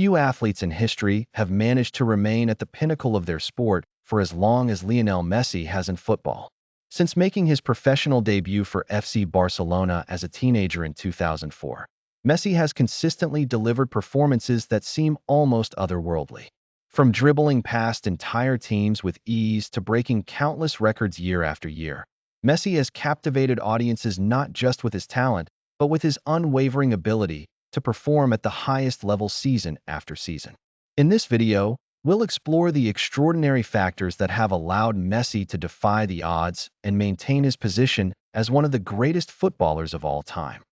Few athletes in history have managed to remain at the pinnacle of their sport for as long as Lionel Messi has in football. Since making his professional debut for FC Barcelona as a teenager in 2004, Messi has consistently delivered performances that seem almost otherworldly. From dribbling past entire teams with ease to breaking countless records year after year, Messi has captivated audiences not just with his talent, but with his unwavering ability to perform at the highest level season after season. In this video, we'll explore the extraordinary factors that have allowed Messi to defy the odds and maintain his position as one of the greatest footballers of all time.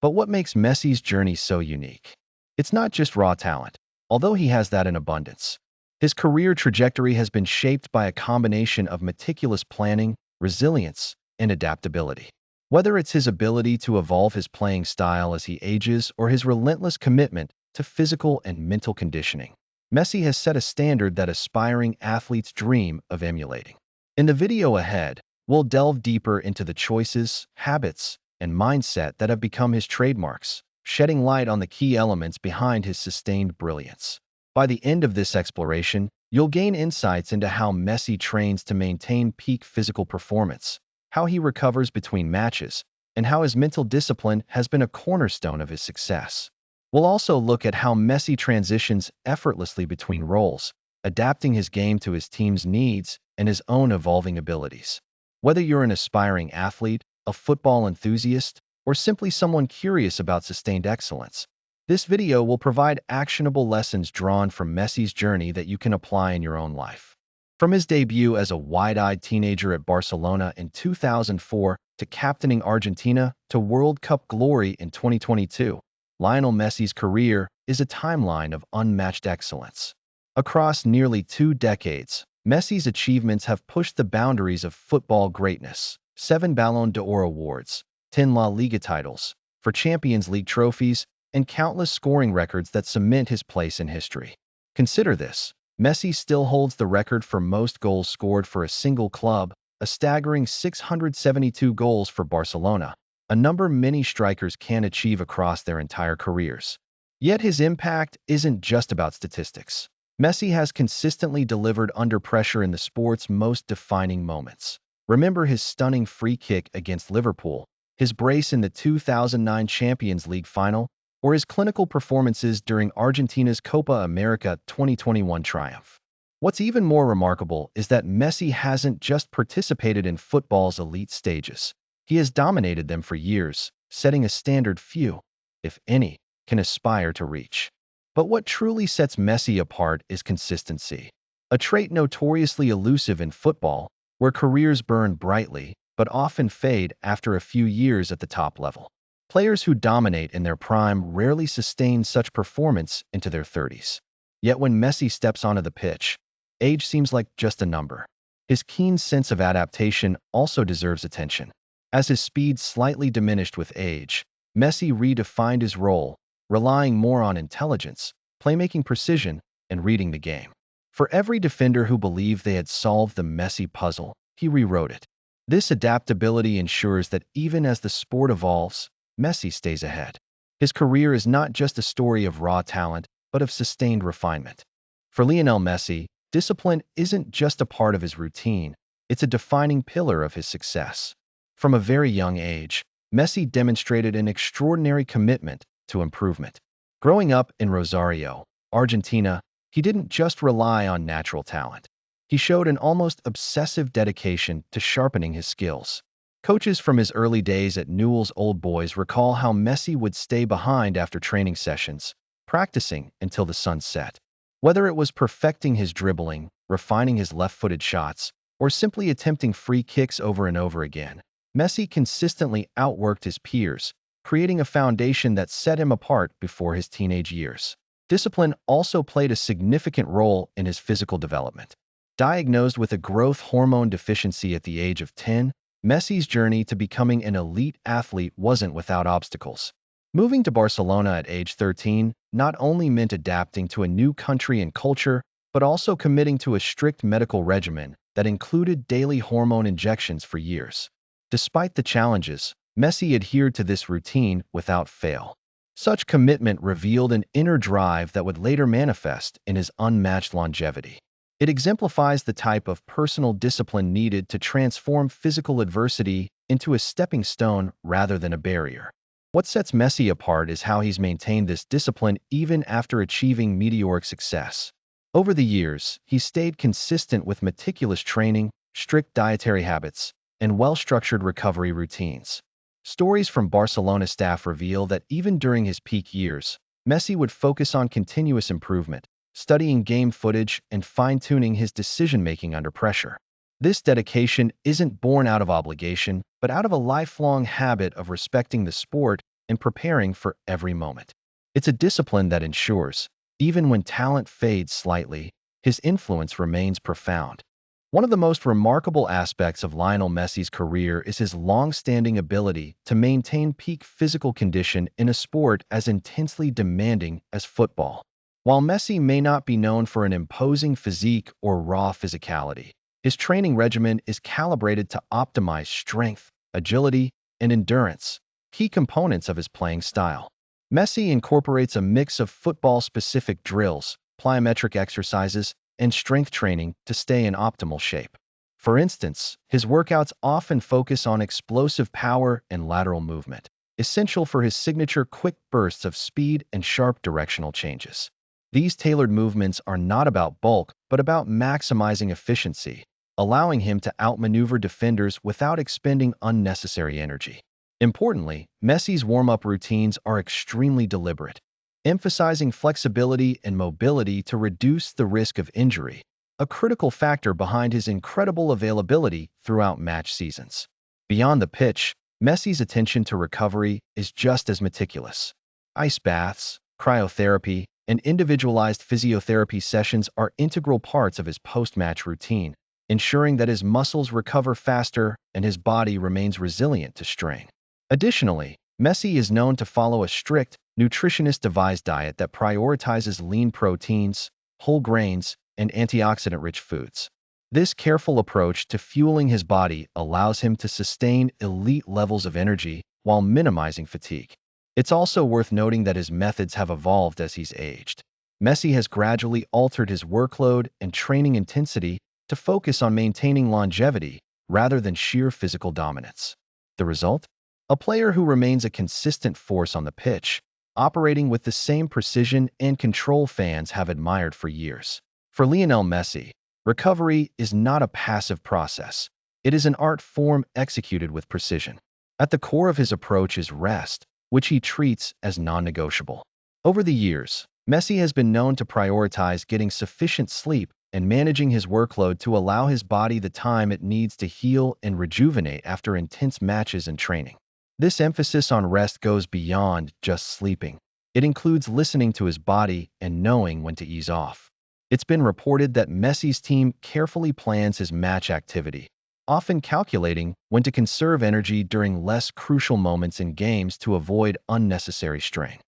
But what makes Messi's journey so unique? It's not just raw talent, although he has that in abundance. His career trajectory has been shaped by a combination of meticulous planning, resilience, and adaptability. Whether it's his ability to evolve his playing style as he ages or his relentless commitment to physical and mental conditioning, Messi has set a standard that aspiring athletes dream of emulating. In the video ahead, we'll delve deeper into the choices, habits, and mindset that have become his trademarks, shedding light on the key elements behind his sustained brilliance. By the end of this exploration, you'll gain insights into how Messi trains to maintain peak physical performance, how he recovers between matches, and how his mental discipline has been a cornerstone of his success. We'll also look at how Messi transitions effortlessly between roles, adapting his game to his team's needs and his own evolving abilities. Whether you're an aspiring athlete, a football enthusiast, or simply someone curious about sustained excellence, this video will provide actionable lessons drawn from Messi's journey that you can apply in your own life. From his debut as a wide-eyed teenager at Barcelona in 2004 to captaining Argentina to World Cup glory in 2022, Lionel Messi's career is a timeline of unmatched excellence. Across nearly 2 decades, Messi's achievements have pushed the boundaries of football greatness: 7 Ballon d'Or awards, 10 La Liga titles, 4 Champions League trophies, and countless scoring records that cement his place in history. Consider this: Messi still holds the record for most goals scored for a single club, a staggering 672 goals for Barcelona, a number many strikers can't achieve across their entire careers. Yet his impact isn't just about statistics. Messi has consistently delivered under pressure in the sport's most defining moments. Remember his stunning free kick against Liverpool, his brace in the 2009 Champions League final, or his clinical performances during Argentina's Copa America 2021 triumph. What's even more remarkable is that Messi hasn't just participated in football's elite stages. He has dominated them for years, setting a standard few, if any, can aspire to reach. But what truly sets Messi apart is consistency, a trait notoriously elusive in football, where careers burn brightly but often fade after a few years at the top level. Players who dominate in their prime rarely sustain such performance into their 30s. Yet when Messi steps onto the pitch, age seems like just a number. His keen sense of adaptation also deserves attention. As his speed slightly diminished with age, Messi redefined his role, relying more on intelligence, playmaking precision, and reading the game. For every defender who believed they had solved the Messi puzzle, he rewrote it. This adaptability ensures that even as the sport evolves, Messi stays ahead. His career is not just a story of raw talent, but of sustained refinement. For Lionel Messi, discipline isn't just a part of his routine, it's a defining pillar of his success. From a very young age, Messi demonstrated an extraordinary commitment to improvement. Growing up in Rosario, Argentina, he didn't just rely on natural talent. He showed an almost obsessive dedication to sharpening his skills. Coaches from his early days at Newell's Old Boys recall how Messi would stay behind after training sessions, practicing until the sun set. Whether it was perfecting his dribbling, refining his left-footed shots, or simply attempting free kicks over and over again, Messi consistently outworked his peers, creating a foundation that set him apart before his teenage years. Discipline also played a significant role in his physical development. Diagnosed with a growth hormone deficiency at the age of 10, Messi's journey to becoming an elite athlete wasn't without obstacles. Moving to Barcelona at age 13 not only meant adapting to a new country and culture, but also committing to a strict medical regimen that included daily hormone injections for years. Despite the challenges, Messi adhered to this routine without fail. Such commitment revealed an inner drive that would later manifest in his unmatched longevity. It exemplifies the type of personal discipline needed to transform physical adversity into a stepping stone rather than a barrier. What sets Messi apart is how he's maintained this discipline even after achieving meteoric success. Over the years, he stayed consistent with meticulous training, strict dietary habits, and well-structured recovery routines. Stories from Barcelona staff reveal that even during his peak years, Messi would focus on continuous improvement, studying game footage and fine-tuning his decision-making under pressure. This dedication isn't born out of obligation, but out of a lifelong habit of respecting the sport and preparing for every moment. It's a discipline that ensures, even when talent fades slightly, his influence remains profound. One of the most remarkable aspects of Lionel Messi's career is his long-standing ability to maintain peak physical condition in a sport as intensely demanding as football. While Messi may not be known for an imposing physique or raw physicality, his training regimen is calibrated to optimize strength, agility, and endurance, key components of his playing style. Messi incorporates a mix of football-specific drills, plyometric exercises, and strength training to stay in optimal shape. For instance, his workouts often focus on explosive power and lateral movement, essential for his signature quick bursts of speed and sharp directional changes. These tailored movements are not about bulk, but about maximizing efficiency, allowing him to outmaneuver defenders without expending unnecessary energy. Importantly, Messi's warm-up routines are extremely deliberate, emphasizing flexibility and mobility to reduce the risk of injury, a critical factor behind his incredible availability throughout match seasons. Beyond the pitch, Messi's attention to recovery is just as meticulous. Ice baths, cryotherapy, and individualized physiotherapy sessions are integral parts of his post-match routine, ensuring that his muscles recover faster and his body remains resilient to strain. Additionally, Messi is known to follow a strict, nutritionist-devised diet that prioritizes lean proteins, whole grains, and antioxidant-rich foods. This careful approach to fueling his body allows him to sustain elite levels of energy while minimizing fatigue. It's also worth noting that his methods have evolved as he's aged. Messi has gradually altered his workload and training intensity to focus on maintaining longevity rather than sheer physical dominance. The result? A player who remains a consistent force on the pitch, operating with the same precision and control fans have admired for years. For Lionel Messi, recovery is not a passive process. It is an art form executed with precision. At the core of his approach is rest, which he treats as non-negotiable. Over the years, Messi has been known to prioritize getting sufficient sleep and managing his workload to allow his body the time it needs to heal and rejuvenate after intense matches and training. This emphasis on rest goes beyond just sleeping. It includes listening to his body and knowing when to ease off. It's been reported that Messi's team carefully plans his match activity, often calculating when to conserve energy during less crucial moments in games to avoid unnecessary strain.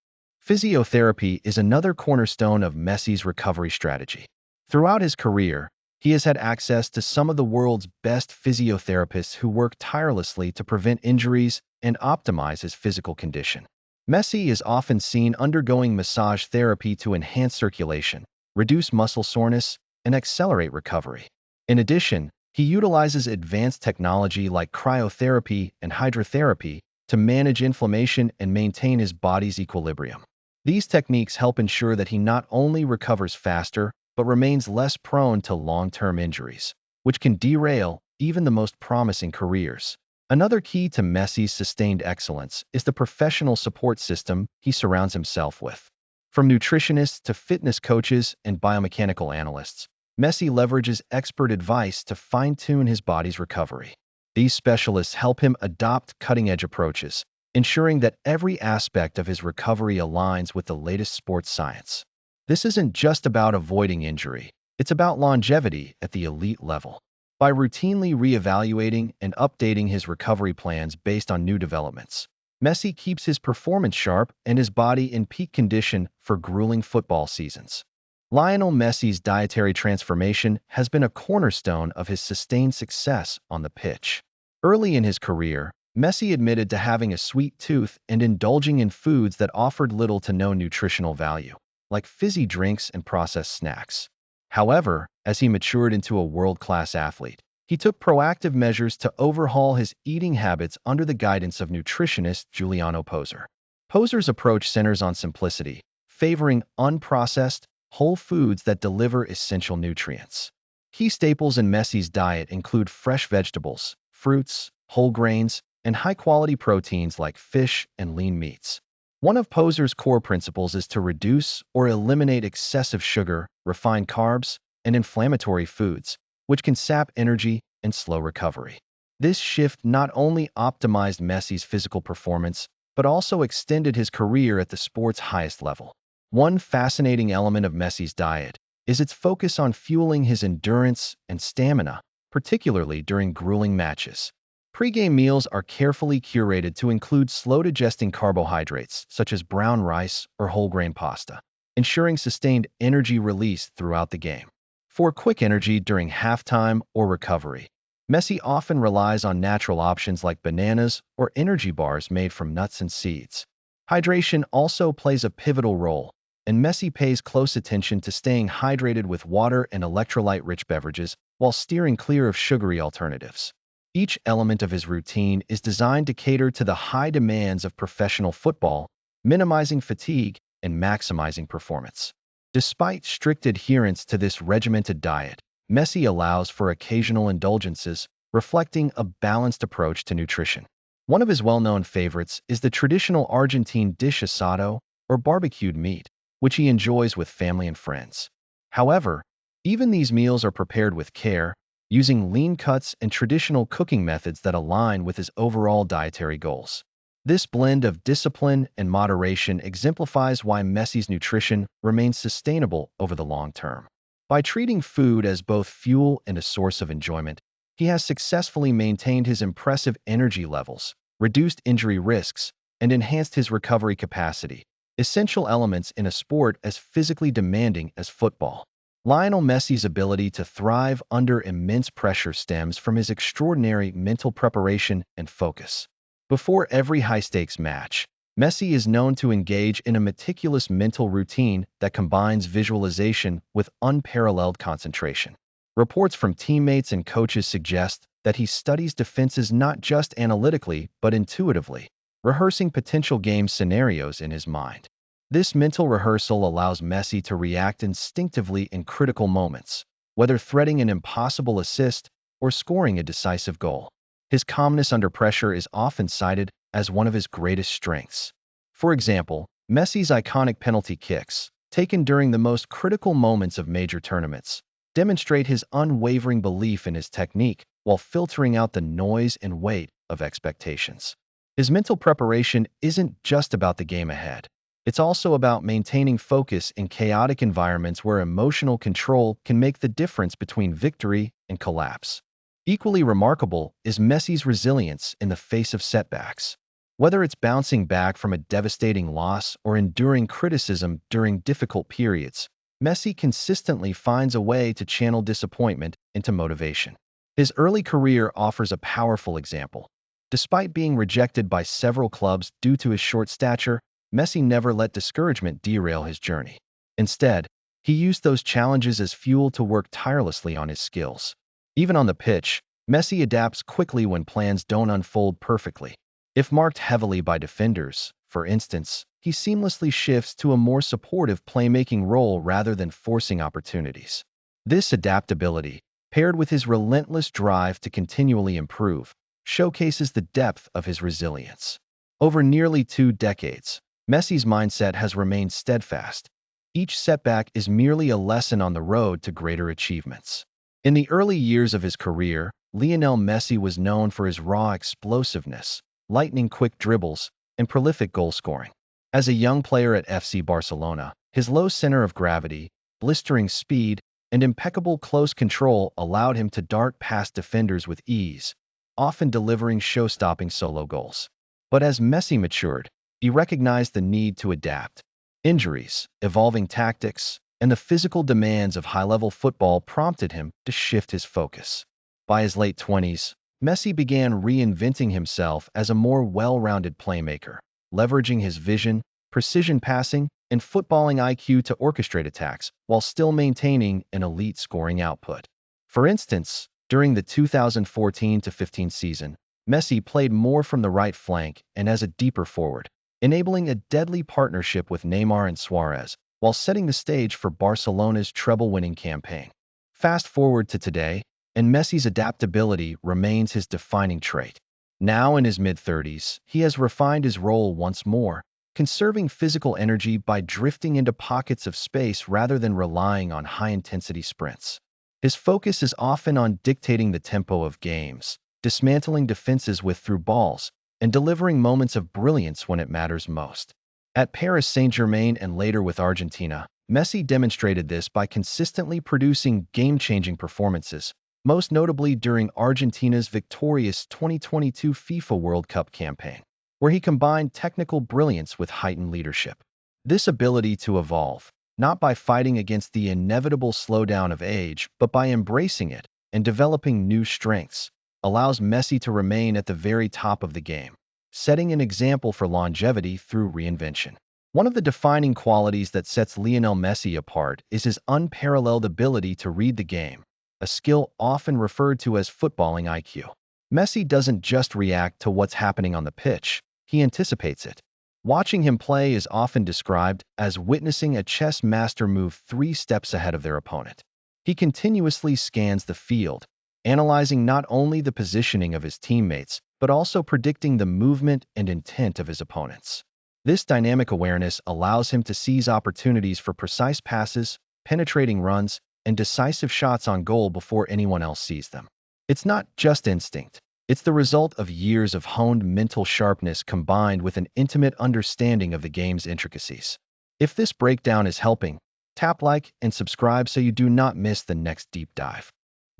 Physiotherapy is another cornerstone of Messi's recovery strategy. Throughout his career, he has had access to some of the world's best physiotherapists who work tirelessly to prevent injuries and optimize his physical condition. Messi is often seen undergoing massage therapy to enhance circulation, reduce muscle soreness, and accelerate recovery. In addition, he utilizes advanced technology like cryotherapy and hydrotherapy to manage inflammation and maintain his body's equilibrium. These techniques help ensure that he not only recovers faster, but remains less prone to long-term injuries, which can derail even the most promising careers. Another key to Messi's sustained excellence is the professional support system he surrounds himself with. From nutritionists to fitness coaches and biomechanical analysts, Messi leverages expert advice to fine-tune his body's recovery. These specialists help him adopt cutting-edge approaches, ensuring that every aspect of his recovery aligns with the latest sports science. This isn't just about avoiding injury, it's about longevity at the elite level. By routinely reevaluating and updating his recovery plans based on new developments, Messi keeps his performance sharp and his body in peak condition for grueling football seasons. Lionel Messi's dietary transformation has been a cornerstone of his sustained success on the pitch. Early in his career, Messi admitted to having a sweet tooth and indulging in foods that offered little to no nutritional value, like fizzy drinks and processed snacks. However, as he matured into a world-class athlete, he took proactive measures to overhaul his eating habits under the guidance of nutritionist Giuliano Poser. Poser's approach centers on simplicity, favoring unprocessed, whole foods that deliver essential nutrients. Key staples in Messi's diet include fresh vegetables, fruits, whole grains, and high-quality proteins like fish and lean meats. One of Poser's core principles is to reduce or eliminate excessive sugar, refined carbs, and inflammatory foods, which can sap energy and slow recovery. This shift not only optimized Messi's physical performance, but also extended his career at the sport's highest level. One fascinating element of Messi's diet is its focus on fueling his endurance and stamina, particularly during grueling matches. Pre-game meals are carefully curated to include slow-digesting carbohydrates, such as brown rice or whole-grain pasta, ensuring sustained energy release throughout the game. For quick energy during halftime or recovery, Messi often relies on natural options like bananas or energy bars made from nuts and seeds. Hydration also plays a pivotal role, and Messi pays close attention to staying hydrated with water and electrolyte-rich beverages while steering clear of sugary alternatives. Each element of his routine is designed to cater to the high demands of professional football, minimizing fatigue and maximizing performance. Despite strict adherence to this regimented diet, Messi allows for occasional indulgences, reflecting a balanced approach to nutrition. One of his well-known favorites is the traditional Argentine dish asado, or barbecued meat, which he enjoys with family and friends. However, even these meals are prepared with care, using lean cuts and traditional cooking methods that align with his overall dietary goals. This blend of discipline and moderation exemplifies why Messi's nutrition remains sustainable over the long term. By treating food as both fuel and a source of enjoyment, he has successfully maintained his impressive energy levels, reduced injury risks, and enhanced his recovery capacity, essential elements in a sport as physically demanding as football. Lionel Messi's ability to thrive under immense pressure stems from his extraordinary mental preparation and focus. Before every high-stakes match, Messi is known to engage in a meticulous mental routine that combines visualization with unparalleled concentration. Reports from teammates and coaches suggest that he studies defenses not just analytically but intuitively, rehearsing potential game scenarios in his mind. This mental rehearsal allows Messi to react instinctively in critical moments, whether threading an impossible assist or scoring a decisive goal. His calmness under pressure is often cited as one of his greatest strengths. For example, Messi's iconic penalty kicks, taken during the most critical moments of major tournaments, demonstrate his unwavering belief in his technique while filtering out the noise and weight of expectations. His mental preparation isn't just about the game ahead. It's also about maintaining focus in chaotic environments where emotional control can make the difference between victory and collapse. Equally remarkable is Messi's resilience in the face of setbacks. Whether it's bouncing back from a devastating loss or enduring criticism during difficult periods, Messi consistently finds a way to channel disappointment into motivation. His early career offers a powerful example. Despite being rejected by several clubs due to his short stature, Messi never let discouragement derail his journey. Instead, he used those challenges as fuel to work tirelessly on his skills. Even on the pitch, Messi adapts quickly when plans don't unfold perfectly. If marked heavily by defenders, for instance, he seamlessly shifts to a more supportive playmaking role rather than forcing opportunities. This adaptability, paired with his relentless drive to continually improve, showcases the depth of his resilience. Over nearly 2 decades, Messi's mindset has remained steadfast. Each setback is merely a lesson on the road to greater achievements. In the early years of his career, Lionel Messi was known for his raw explosiveness, lightning-quick dribbles, and prolific goal scoring. As a young player at FC Barcelona, his low center of gravity, blistering speed, and impeccable close control allowed him to dart past defenders with ease, often delivering show-stopping solo goals. But as Messi matured, he recognized the need to adapt. Injuries, evolving tactics, and the physical demands of high-level football prompted him to shift his focus. By his late 20s, Messi began reinventing himself as a more well-rounded playmaker, leveraging his vision, precision passing, and footballing IQ to orchestrate attacks while still maintaining an elite scoring output. For instance, during the 2014-15 season, Messi played more from the right flank and as a deeper forward, enabling a deadly partnership with Neymar and Suarez, while setting the stage for Barcelona's treble-winning campaign. Fast forward to today, and Messi's adaptability remains his defining trait. Now in his mid-30s, he has refined his role once more, conserving physical energy by drifting into pockets of space rather than relying on high-intensity sprints. His focus is often on dictating the tempo of games, dismantling defenses with through balls, and delivering moments of brilliance when it matters most. At Paris Saint-Germain and later with Argentina, Messi demonstrated this by consistently producing game-changing performances, most notably during Argentina's victorious 2022 FIFA World Cup campaign, where he combined technical brilliance with heightened leadership. This ability to evolve, not by fighting against the inevitable slowdown of age, but by embracing it and developing new strengths, allows Messi to remain at the very top of the game, setting an example for longevity through reinvention. One of the defining qualities that sets Lionel Messi apart is his unparalleled ability to read the game, a skill often referred to as footballing IQ. Messi doesn't just react to what's happening on the pitch, he anticipates it. Watching him play is often described as witnessing a chess master move 3 steps ahead of their opponent. He continuously scans the field, analyzing not only the positioning of his teammates, but also predicting the movement and intent of his opponents. This dynamic awareness allows him to seize opportunities for precise passes, penetrating runs, and decisive shots on goal before anyone else sees them. It's not just instinct. It's the result of years of honed mental sharpness combined with an intimate understanding of the game's intricacies. If this breakdown is helping, tap like and subscribe so you do not miss the next deep dive.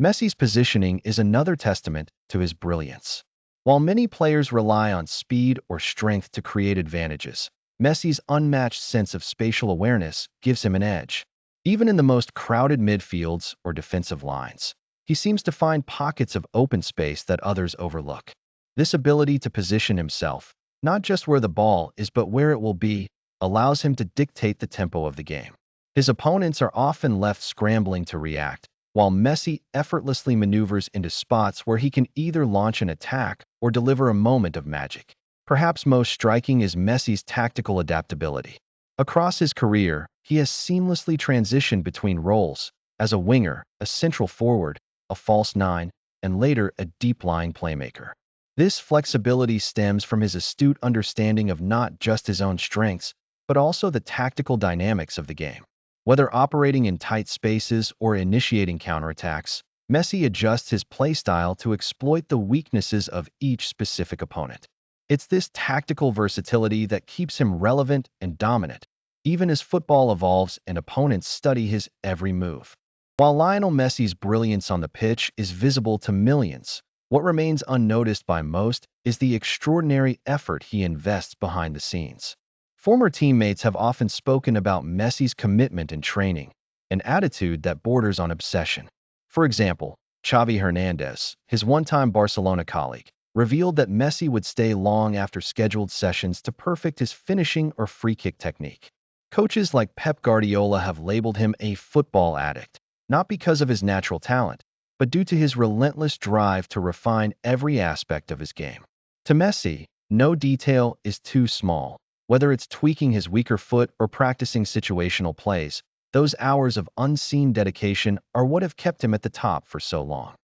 Messi's positioning is another testament to his brilliance. While many players rely on speed or strength to create advantages, Messi's unmatched sense of spatial awareness gives him an edge. Even in the most crowded midfields or defensive lines, he seems to find pockets of open space that others overlook. This ability to position himself, not just where the ball is but where it will be, allows him to dictate the tempo of the game. His opponents are often left scrambling to react, while Messi effortlessly maneuvers into spots where he can either launch an attack or deliver a moment of magic. Perhaps most striking is Messi's tactical adaptability. Across his career, he has seamlessly transitioned between roles, as a winger, a central forward, a false nine, and later a deep-lying playmaker. This flexibility stems from his astute understanding of not just his own strengths, but also the tactical dynamics of the game. Whether operating in tight spaces or initiating counterattacks, Messi adjusts his playstyle to exploit the weaknesses of each specific opponent. It's this tactical versatility that keeps him relevant and dominant, even as football evolves and opponents study his every move. While Lionel Messi's brilliance on the pitch is visible to millions, what remains unnoticed by most is the extraordinary effort he invests behind the scenes. Former teammates have often spoken about Messi's commitment and training, an attitude that borders on obsession. For example, Xavi Hernandez, his one-time Barcelona colleague, revealed that Messi would stay long after scheduled sessions to perfect his finishing or free-kick technique. Coaches like Pep Guardiola have labeled him a football addict, not because of his natural talent, but due to his relentless drive to refine every aspect of his game. To Messi, no detail is too small. Whether it's tweaking his weaker foot or practicing situational plays, those hours of unseen dedication are what have kept him at the top for so long.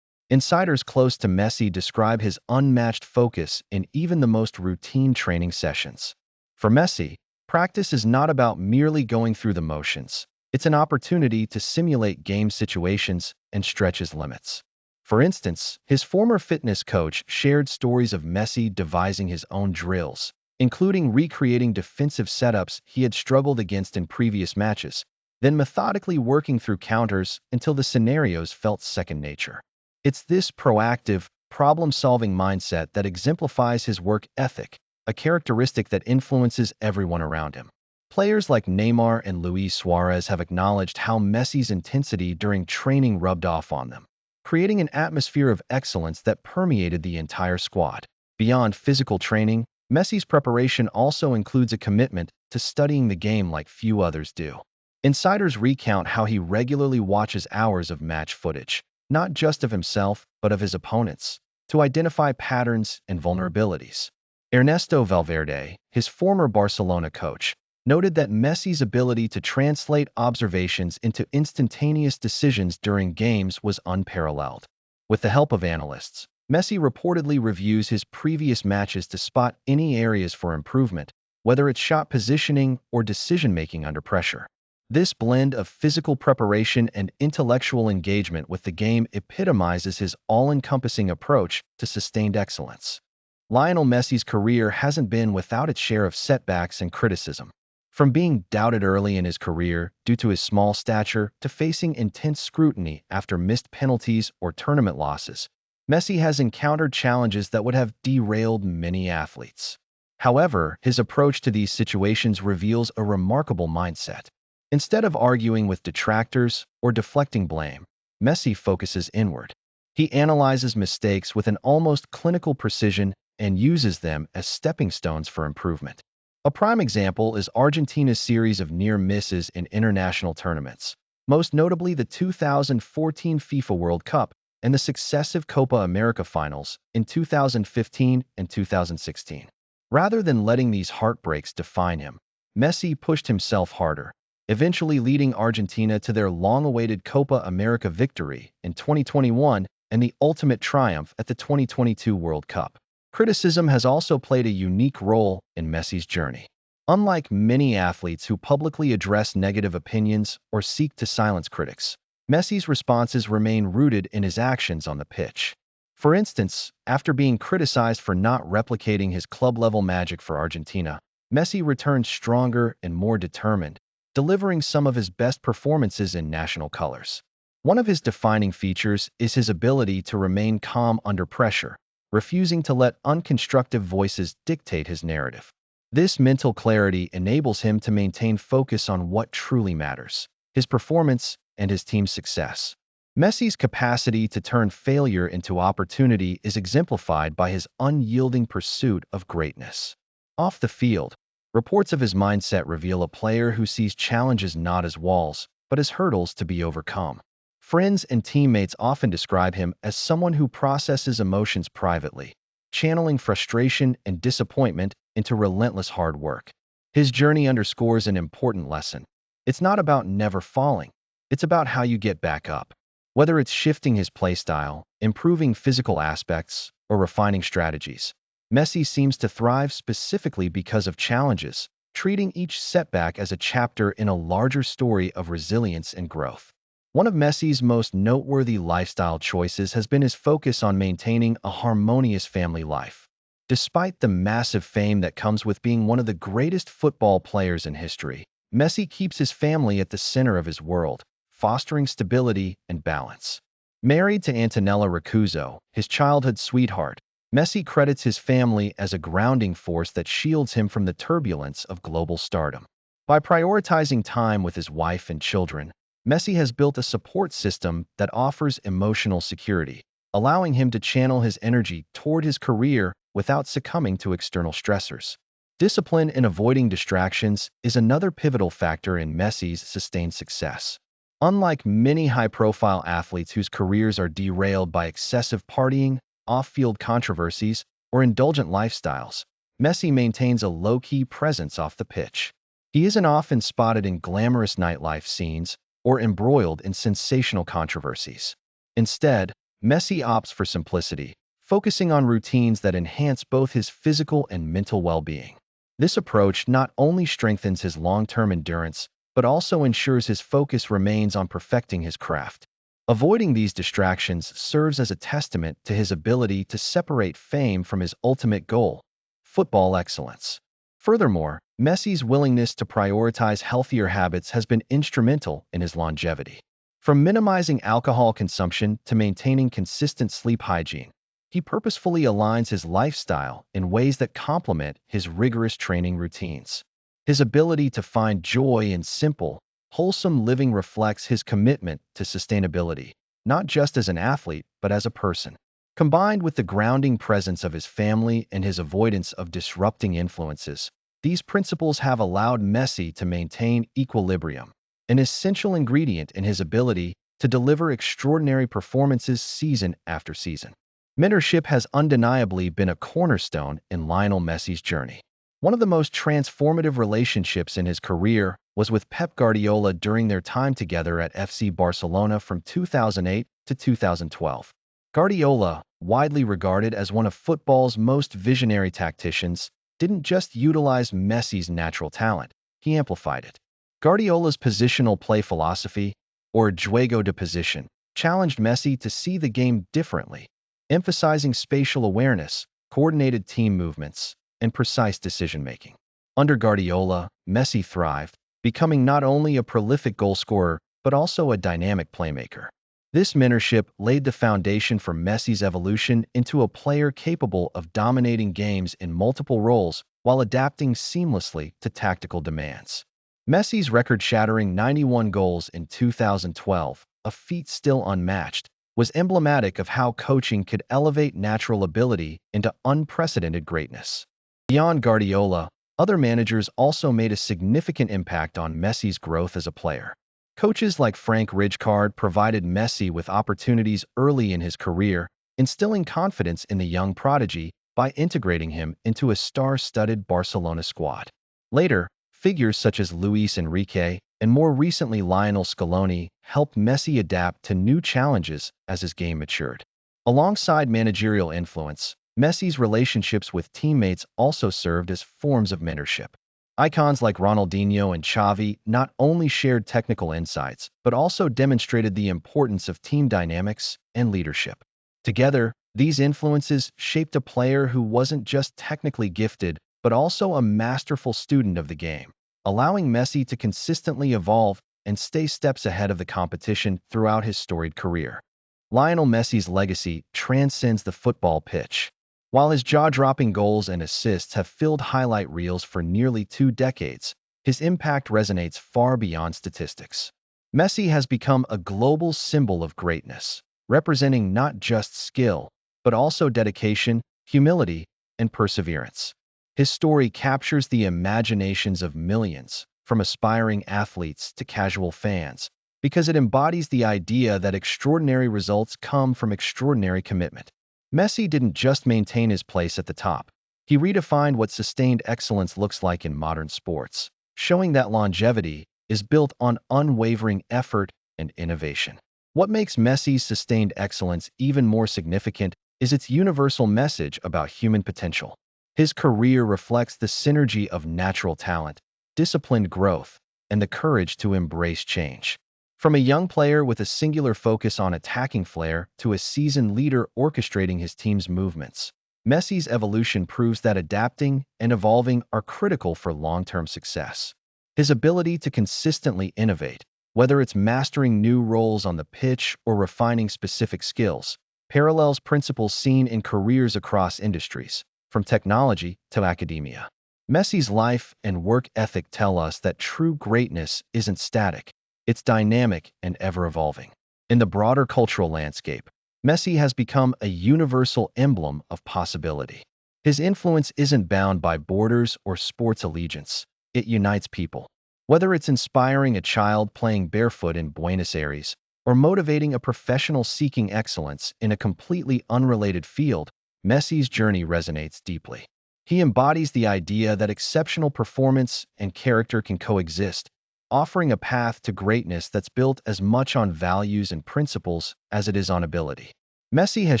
Insiders close to Messi describe his unmatched focus in even the most routine training sessions. For Messi, practice is not about merely going through the motions. It's an opportunity to simulate game situations and stretch his limits. For instance, his former fitness coach shared stories of Messi devising his own drills, including recreating defensive setups he had struggled against in previous matches, then methodically working through counters until the scenarios felt second nature. It's this proactive, problem-solving mindset that exemplifies his work ethic, a characteristic that influences everyone around him. Players like Neymar and Luis Suarez have acknowledged how Messi's intensity during training rubbed off on them. creating an atmosphere of excellence that permeated the entire squad. Beyond physical training, Messi's preparation also includes a commitment to studying the game like few others do. Insiders recount how he regularly watches hours of match footage, not just of himself, but of his opponents, to identify patterns and vulnerabilities. Ernesto Valverde, his former Barcelona coach, noted that Messi's ability to translate observations into instantaneous decisions during games was unparalleled. With the help of analysts, Messi reportedly reviews his previous matches to spot any areas for improvement, whether it's shot positioning or decision-making under pressure. This blend of physical preparation and intellectual engagement with the game epitomizes his all-encompassing approach to sustained excellence. Lionel Messi's career hasn't been without its share of setbacks and criticism. From being doubted early in his career due to his small stature to facing intense scrutiny after missed penalties or tournament losses, Messi has encountered challenges that would have derailed many athletes. However, his approach to these situations reveals a remarkable mindset. Instead of arguing with detractors or deflecting blame, Messi focuses inward. He analyzes mistakes with an almost clinical precision and uses them as stepping stones for improvement. A prime example is Argentina's series of near misses in international tournaments, most notably the 2014 FIFA World Cup and the successive Copa America finals in 2015 and 2016. Rather than letting these heartbreaks define him, Messi pushed himself harder, eventually leading Argentina to their long-awaited Copa America victory in 2021 and the ultimate triumph at the 2022 World Cup. Criticism has also played a unique role in Messi's journey. Unlike many athletes who publicly address negative opinions or seek to silence critics, Messi's responses remain rooted in his actions on the pitch. For instance, after being criticized for not replicating his club-level magic for Argentina, Messi returned stronger and more determined, delivering some of his best performances in national colors. One of his defining features is his ability to remain calm under pressure, refusing to let unconstructive voices dictate his narrative. This mental clarity enables him to maintain focus on what truly matters: his performance and his team's success. Messi's capacity to turn failure into opportunity is exemplified by his unyielding pursuit of greatness. Off the field, reports of his mindset reveal a player who sees challenges not as walls, but as hurdles to be overcome. Friends and teammates often describe him as someone who processes emotions privately, channeling frustration and disappointment into relentless hard work. His journey underscores an important lesson. It's not about never falling. It's about how you get back up. Whether it's shifting his playstyle, improving physical aspects, or refining strategies, Messi seems to thrive specifically because of challenges, treating each setback as a chapter in a larger story of resilience and growth. One of Messi's most noteworthy lifestyle choices has been his focus on maintaining a harmonious family life. Despite the massive fame that comes with being one of the greatest football players in history, Messi keeps his family at the center of his world, fostering stability and balance. Married to Antonella Rocuzzo, his childhood sweetheart, Messi credits his family as a grounding force that shields him from the turbulence of global stardom. By prioritizing time with his wife and children, Messi has built a support system that offers emotional security, allowing him to channel his energy toward his career without succumbing to external stressors. Discipline in avoiding distractions is another pivotal factor in Messi's sustained success. Unlike many high-profile athletes whose careers are derailed by excessive partying, off-field controversies, or indulgent lifestyles, Messi maintains a low-key presence off the pitch. He isn't often spotted in glamorous nightlife scenes or embroiled in sensational controversies. Instead, Messi opts for simplicity, focusing on routines that enhance both his physical and mental well-being. This approach not only strengthens his long-term endurance, but also ensures his focus remains on perfecting his craft. Avoiding these distractions serves as a testament to his ability to separate fame from his ultimate goal: football excellence. Furthermore, Messi's willingness to prioritize healthier habits has been instrumental in his longevity. From minimizing alcohol consumption to maintaining consistent sleep hygiene, he purposefully aligns his lifestyle in ways that complement his rigorous training routines. His ability to find joy in simple, wholesome living reflects his commitment to sustainability, not just as an athlete, but as a person. Combined with the grounding presence of his family and his avoidance of disrupting influences, these principles have allowed Messi to maintain equilibrium, an essential ingredient in his ability to deliver extraordinary performances season after season. Mentorship has undeniably been a cornerstone in Lionel Messi's journey. One of the most transformative relationships in his career was with Pep Guardiola during their time together at FC Barcelona from 2008 to 2012. Guardiola, widely regarded as one of football's most visionary tacticians, didn't just utilize Messi's natural talent, he amplified it. Guardiola's positional play philosophy, or juego de position, challenged Messi to see the game differently, emphasizing spatial awareness, coordinated team movements, and precise decision-making. Under Guardiola, Messi thrived, becoming not only a prolific goalscorer but also a dynamic playmaker. This mentorship laid the foundation for Messi's evolution into a player capable of dominating games in multiple roles while adapting seamlessly to tactical demands. Messi's record-shattering 91 goals in 2012, a feat still unmatched, was emblematic of how coaching could elevate natural ability into unprecedented greatness. Beyond Guardiola, other managers also made a significant impact on Messi's growth as a player. Coaches like Frank Rijkaard provided Messi with opportunities early in his career, instilling confidence in the young prodigy by integrating him into a star-studded Barcelona squad. Later, figures such as Luis Enrique and more recently Lionel Scaloni helped Messi adapt to new challenges as his game matured. Alongside managerial influence, Messi's relationships with teammates also served as forms of mentorship. Icons like Ronaldinho and Xavi not only shared technical insights, but also demonstrated the importance of team dynamics and leadership. Together, these influences shaped a player who wasn't just technically gifted, but also a masterful student of the game, allowing Messi to consistently evolve and stay steps ahead of the competition throughout his storied career. Lionel Messi's legacy transcends the football pitch. While his jaw-dropping goals and assists have filled highlight reels for nearly 2 decades, his impact resonates far beyond statistics. Messi has become a global symbol of greatness, representing not just skill, but also dedication, humility, and perseverance. His story captures the imaginations of millions, from aspiring athletes to casual fans, because it embodies the idea that extraordinary results come from extraordinary commitment. Messi didn't just maintain his place at the top. He redefined what sustained excellence looks like in modern sports, showing that longevity is built on unwavering effort and innovation. What makes Messi's sustained excellence even more significant is its universal message about human potential. His career reflects the synergy of natural talent, disciplined growth, and the courage to embrace change. From a young player with a singular focus on attacking flair to a seasoned leader orchestrating his team's movements, Messi's evolution proves that adapting and evolving are critical for long-term success. His ability to consistently innovate, whether it's mastering new roles on the pitch or refining specific skills, parallels principles seen in careers across industries, from technology to academia. Messi's life and work ethic tell us that true greatness isn't static. It's dynamic and ever-evolving. In the broader cultural landscape, Messi has become a universal emblem of possibility. His influence isn't bound by borders or sports allegiance. It unites people. Whether it's inspiring a child playing barefoot in Buenos Aires or motivating a professional seeking excellence in a completely unrelated field, Messi's journey resonates deeply. He embodies the idea that exceptional performance and character can coexist, offering a path to greatness that's built as much on values and principles as it is on ability. Messi has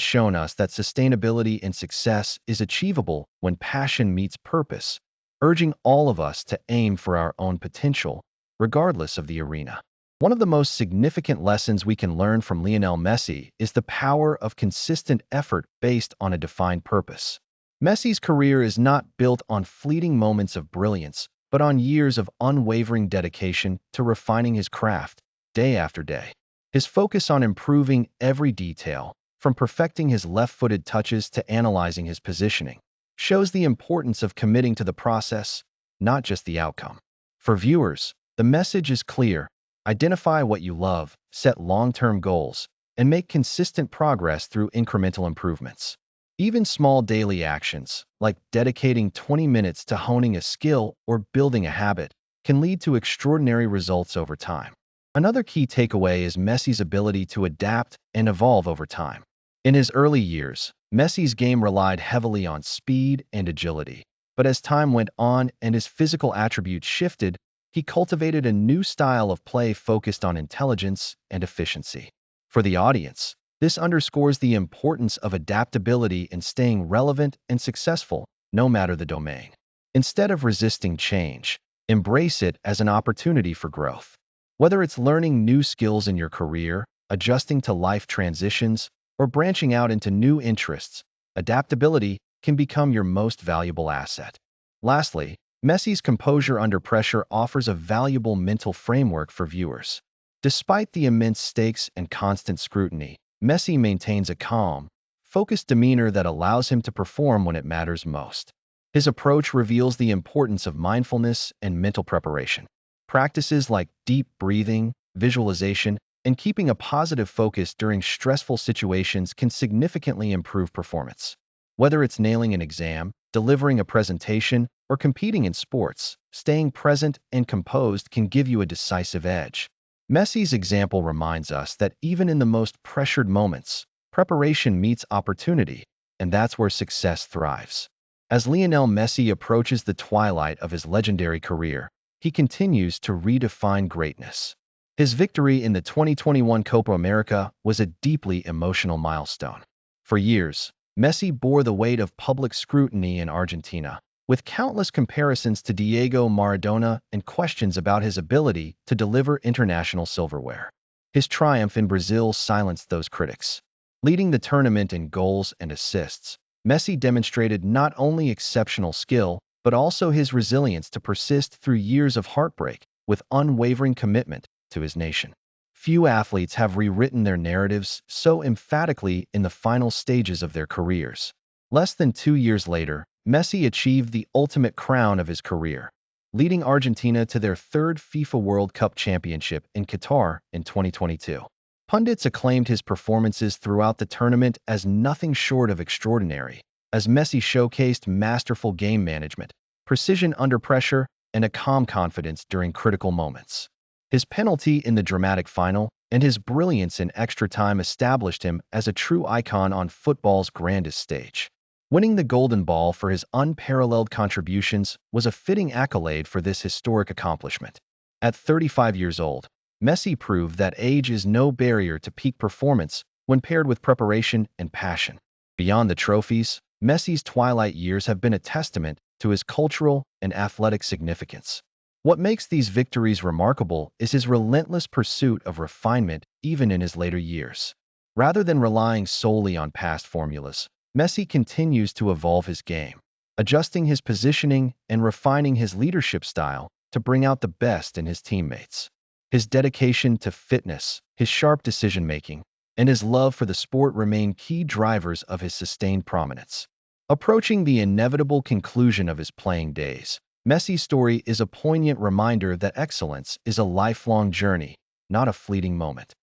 shown us that sustainability and success is achievable when passion meets purpose, urging all of us to aim for our own potential, regardless of the arena. One of the most significant lessons we can learn from Lionel Messi is the power of consistent effort based on a defined purpose. Messi's career is not built on fleeting moments of brilliance, but on years of unwavering dedication to refining his craft, day after day. His focus on improving every detail, from perfecting his left-footed touches to analyzing his positioning, shows the importance of committing to the process, not just the outcome. For viewers, the message is clear. Identify what you love, set long-term goals, and make consistent progress through incremental improvements. Even small daily actions, like dedicating 20 minutes to honing a skill or building a habit, can lead to extraordinary results over time. Another key takeaway is Messi's ability to adapt and evolve over time. In his early years, Messi's game relied heavily on speed and agility. But as time went on and his physical attributes shifted, he cultivated a new style of play focused on intelligence and efficiency. For the audience, this underscores the importance of adaptability in staying relevant and successful, no matter the domain. Instead of resisting change, embrace it as an opportunity for growth. Whether it's learning new skills in your career, adjusting to life transitions, or branching out into new interests, adaptability can become your most valuable asset. Lastly, Messi's composure under pressure offers a valuable mental framework for viewers. Despite the immense stakes and constant scrutiny, Messi maintains a calm, focused demeanor that allows him to perform when it matters most. His approach reveals the importance of mindfulness and mental preparation. Practices like deep breathing, visualization, and keeping a positive focus during stressful situations can significantly improve performance. Whether it's nailing an exam, delivering a presentation, or competing in sports, staying present and composed can give you a decisive edge. Messi's example reminds us that even in the most pressured moments, preparation meets opportunity, and that's where success thrives. As Lionel Messi approaches the twilight of his legendary career, he continues to redefine greatness. His victory in the 2021 Copa America was a deeply emotional milestone. For years, Messi bore the weight of public scrutiny in Argentina, with countless comparisons to Diego Maradona and questions about his ability to deliver international silverware. His triumph in Brazil silenced those critics. Leading the tournament in goals and assists, Messi demonstrated not only exceptional skill, but also his resilience to persist through years of heartbreak with unwavering commitment to his nation. Few athletes have rewritten their narratives so emphatically in the final stages of their careers. Less than 2 years later, Messi achieved the ultimate crown of his career, leading Argentina to their third FIFA World Cup championship in Qatar in 2022. Pundits acclaimed his performances throughout the tournament as nothing short of extraordinary, as Messi showcased masterful game management, precision under pressure, and a calm confidence during critical moments. His penalty in the dramatic final and his brilliance in extra time established him as a true icon on football's grandest stage. Winning the Golden Ball for his unparalleled contributions was a fitting accolade for this historic accomplishment. At 35 years old, Messi proved that age is no barrier to peak performance when paired with preparation and passion. Beyond the trophies, Messi's twilight years have been a testament to his cultural and athletic significance. What makes these victories remarkable is his relentless pursuit of refinement even in his later years. Rather than relying solely on past formulas, Messi continues to evolve his game, adjusting his positioning and refining his leadership style to bring out the best in his teammates. His dedication to fitness, his sharp decision-making, and his love for the sport remain key drivers of his sustained prominence. Approaching the inevitable conclusion of his playing days, Messi's story is a poignant reminder that excellence is a lifelong journey, not a fleeting moment.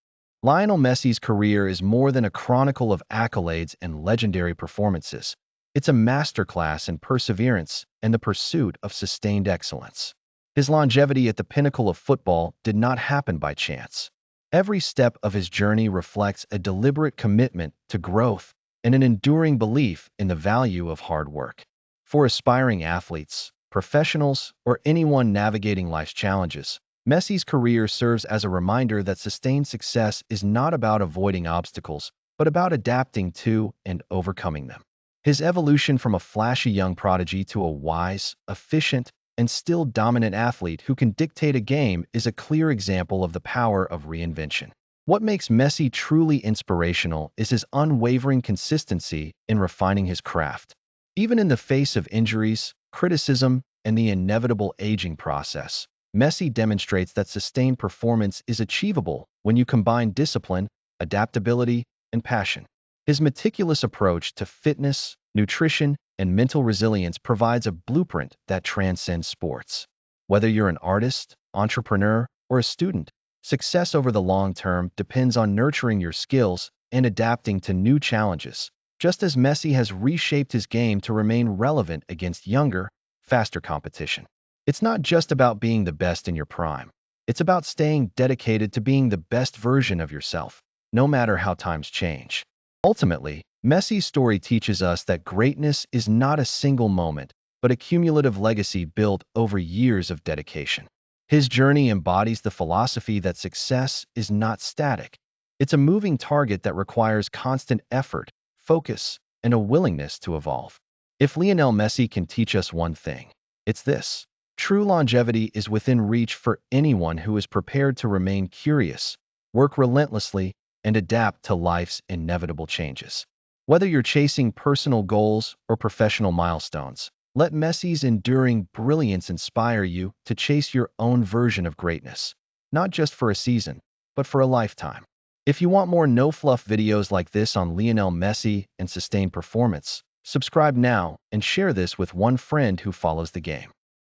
Lionel Messi's career is more than a chronicle of accolades and legendary performances. It's a masterclass in perseverance and the pursuit of sustained excellence. His longevity at the pinnacle of football did not happen by chance. Every step of his journey reflects a deliberate commitment to growth and an enduring belief in the value of hard work. For aspiring athletes, professionals, or anyone navigating life's challenges, Messi's career serves as a reminder that sustained success is not about avoiding obstacles, but about adapting to and overcoming them. His evolution from a flashy young prodigy to a wise, efficient, and still dominant athlete who can dictate a game is a clear example of the power of reinvention. What makes Messi truly inspirational is his unwavering consistency in refining his craft. Even in the face of injuries, criticism, and the inevitable aging process, Messi demonstrates that sustained performance is achievable when you combine discipline, adaptability, and passion. His meticulous approach to fitness, nutrition, and mental resilience provides a blueprint that transcends sports. Whether you're an artist, entrepreneur, or a student, Success over the long term depends on nurturing your skills and adapting to new challenges, just as Messi has reshaped his game to remain relevant against younger, faster competition. It's not just about being the best in your prime. It's about staying dedicated to being the best version of yourself, no matter how times change. Ultimately, Messi's story teaches us that greatness is not a single moment, but a cumulative legacy built over years of dedication. His journey embodies the philosophy that success is not static. It's a moving target that requires constant effort, focus, and a willingness to evolve. If Lionel Messi can teach us one thing, it's this. True longevity is within reach for anyone who is prepared to remain curious, work relentlessly, and adapt to life's inevitable changes. Whether you're chasing personal goals or professional milestones, let Messi's enduring brilliance inspire you to chase your own version of greatness, not just for a season, but for a lifetime. If you want more no-fluff videos like this on Lionel Messi and sustained performance, subscribe now and share this with one friend who follows the game.